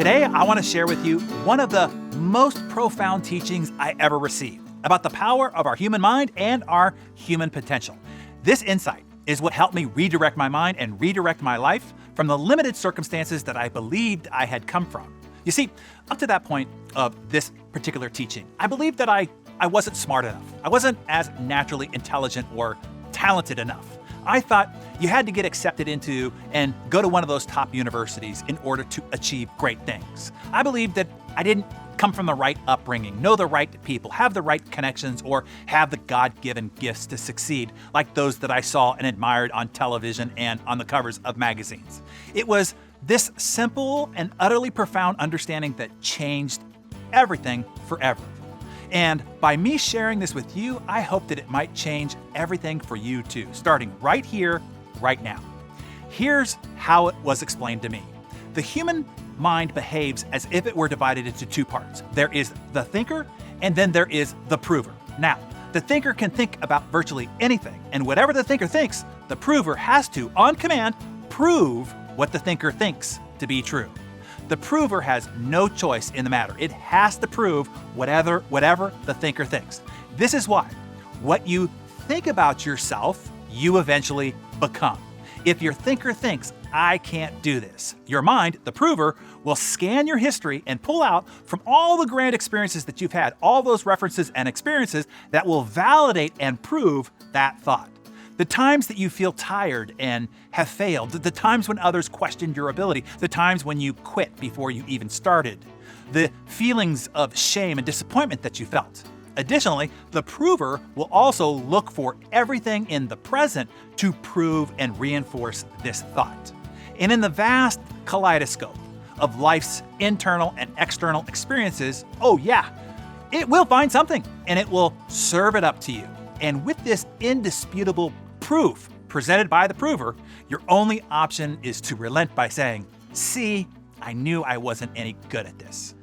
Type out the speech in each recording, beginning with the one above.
Today, I want to share with you one of the most profound teachings I ever received about the power of our human mind and our human potential. This insight is what helped me redirect my mind and redirect my life from the limited circumstances that I believed I had come from. You see, up to that point of this particular teaching, I believed that I wasn't smart enough. I wasn't as naturally intelligent or talented enough. I thought you had to get accepted into and go to one of those top universities in order to achieve great things. I believed that I didn't come from the right upbringing, know the right people, have the right connections, or have the God-given gifts to succeed like those that I saw and admired on television and on the covers of magazines. It was this simple and utterly profound understanding that changed everything forever. And by me sharing this with you, I hope that it might change everything for you too, starting right here, right now. Here's how it was explained to me. The human mind behaves as if it were divided into two parts. There is the thinker, and then there is the prover. Now, the thinker can think about virtually anything, and whatever the thinker thinks, the prover has to, on command, prove what the thinker thinks to be true. The prover has no choice in the matter. It has to prove whatever the thinker thinks. This is why what you think about yourself, you eventually become. If your thinker thinks, I can't do this, your mind, the prover, will scan your history and pull out from all the grand experiences that you've had, all those references and experiences that will validate and prove that thought. The times that you feel tired and have failed, the times when others questioned your ability, the times when you quit before you even started, the feelings of shame and disappointment that you felt. Additionally, the prover will also look for everything in the present to prove and reinforce this thought. And in the vast kaleidoscope of life's internal and external experiences, oh yeah, it will find something and it will serve it up to you. And with this indisputable proof presented by the prover, your only option is to relent by saying, see, I knew I wasn't any good at this.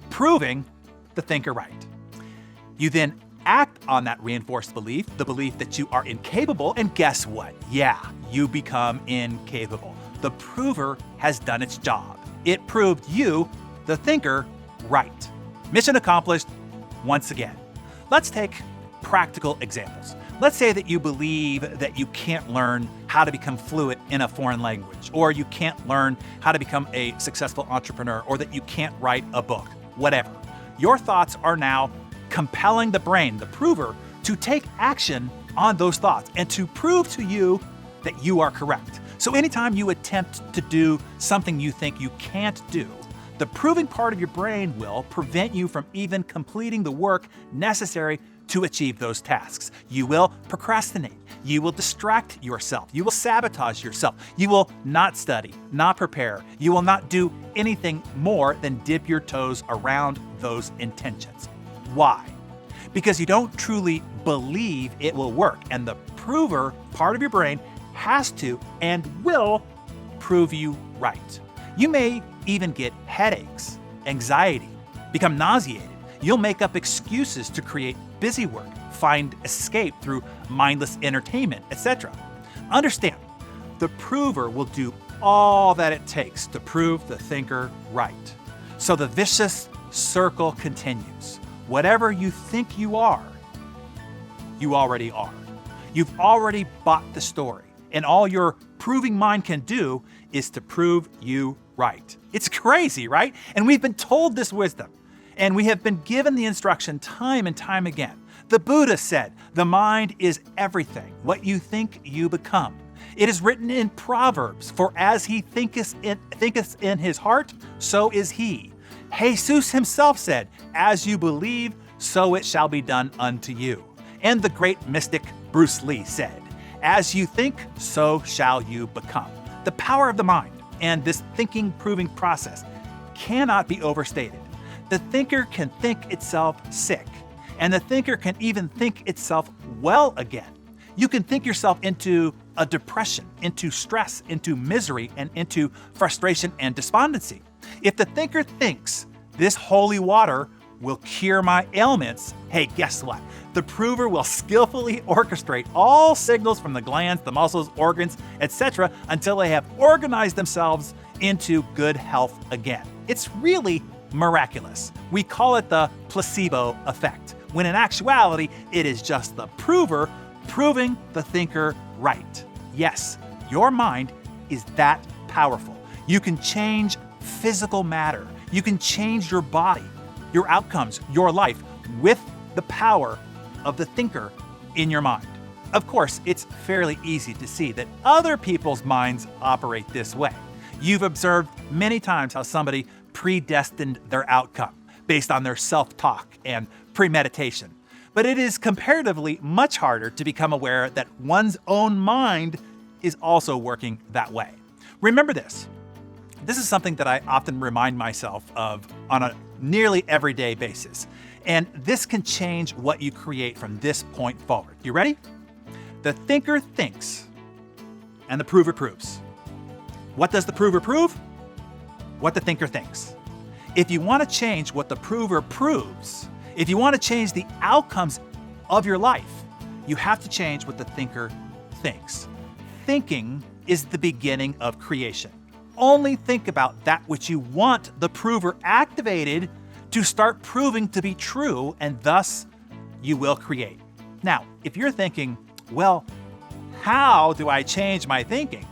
Proving the thinker right. You then act on that reinforced belief, the belief that you are incapable, and guess what? Yeah, you become incapable. The prover has done its job. It proved you, the thinker, right. Mission accomplished once again. Let's take practical examples. Let's say that you believe that you can't learn how to become fluent in a foreign language, or you can't learn how to become a successful entrepreneur, or that you can't write a book, whatever. Your thoughts are now compelling the brain, the prover, to take action on those thoughts and to prove to you that you are correct. So anytime you attempt to do something you think you can't do, the proving part of your brain will prevent you from even completing the work necessary to achieve those tasks. You will procrastinate. You will distract yourself. You will sabotage yourself. You will not study, not prepare. You will not do anything more than dip your toes around those intentions. Why? Because you don't truly believe it will work, and the prover part of your brain has to and will prove you right. You may even get headaches, anxiety, become nauseated. You'll make up excuses to create busy work, find escape through mindless entertainment, etc. Understand, the prover will do all that it takes to prove the thinker right. So the vicious circle continues. Whatever you think you are, you already are. You've already bought the story, and all your proving mind can do is to prove you right. It's crazy, right? And we've been told this wisdom. And we have been given the instruction time and time again. The Buddha said, the mind is everything. What you think, you become. It is written in Proverbs, for as he thinketh in his heart, so is he. Jesus himself said, as you believe, so it shall be done unto you. And the great mystic Bruce Lee said, as you think, so shall you become. The power of the mind and this thinking proving process cannot be overstated. The thinker can think itself sick, and the thinker can even think itself well again. You can think yourself into a depression, into stress, into misery, and into frustration and despondency. If the thinker thinks this holy water will cure my ailments, hey, guess what? The prover will skillfully orchestrate all signals from the glands, the muscles, organs, etc. until they have organized themselves into good health again. It's really miraculous. We call it the placebo effect, when in actuality, it is just the prover proving the thinker right. Yes, your mind is that powerful. You can change physical matter. You can change your body, your outcomes, your life with the power of the thinker in your mind. Of course, it's fairly easy to see that other people's minds operate this way. You've observed many times how somebody predestined their outcome based on their self-talk and premeditation. But it is comparatively much harder to become aware that one's own mind is also working that way. Remember this. This is something that I often remind myself of on a nearly everyday basis. And this can change what you create from this point forward. You ready? The thinker thinks, and the prover proves. What does the prover prove? What the thinker thinks. If you want to change what the prover proves, if you want to change the outcomes of your life, you have to change what the thinker thinks. Thinking is the beginning of creation. Only think about that which you want the prover activated to start proving to be true, and thus you will create. Now, if you're thinking, well, how do I change my thinking?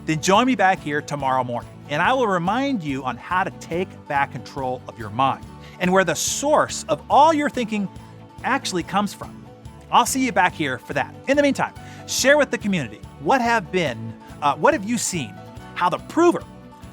Then join me back here tomorrow morning, and I will remind you on how to take back control of your mind and where the source of all your thinking actually comes from. I'll see you back here for that. In the meantime, share with the community what have you seen, how the prover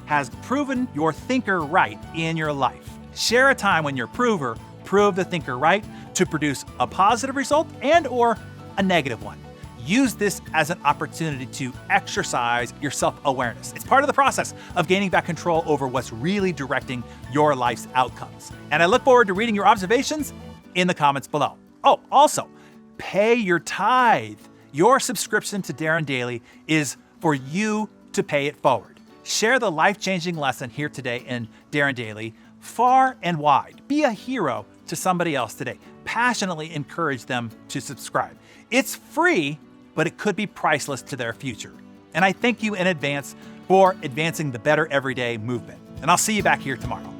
has proven your thinker right in your life. Share a time when your prover proved the thinker right to produce a positive result and or a negative one. Use this as an opportunity to exercise your self-awareness. It's part of the process of gaining back control over what's really directing your life's outcomes. And I look forward to reading your observations in the comments below. Oh, also, pay your tithe. Your subscription to Darren Daily is for you to pay it forward. Share the life-changing lesson here today in Darren Daily far and wide. Be a hero to somebody else today. Passionately encourage them to subscribe. It's free, but it could be priceless to their future. And I thank you in advance for advancing the Better Everyday movement. And I'll see you back here tomorrow.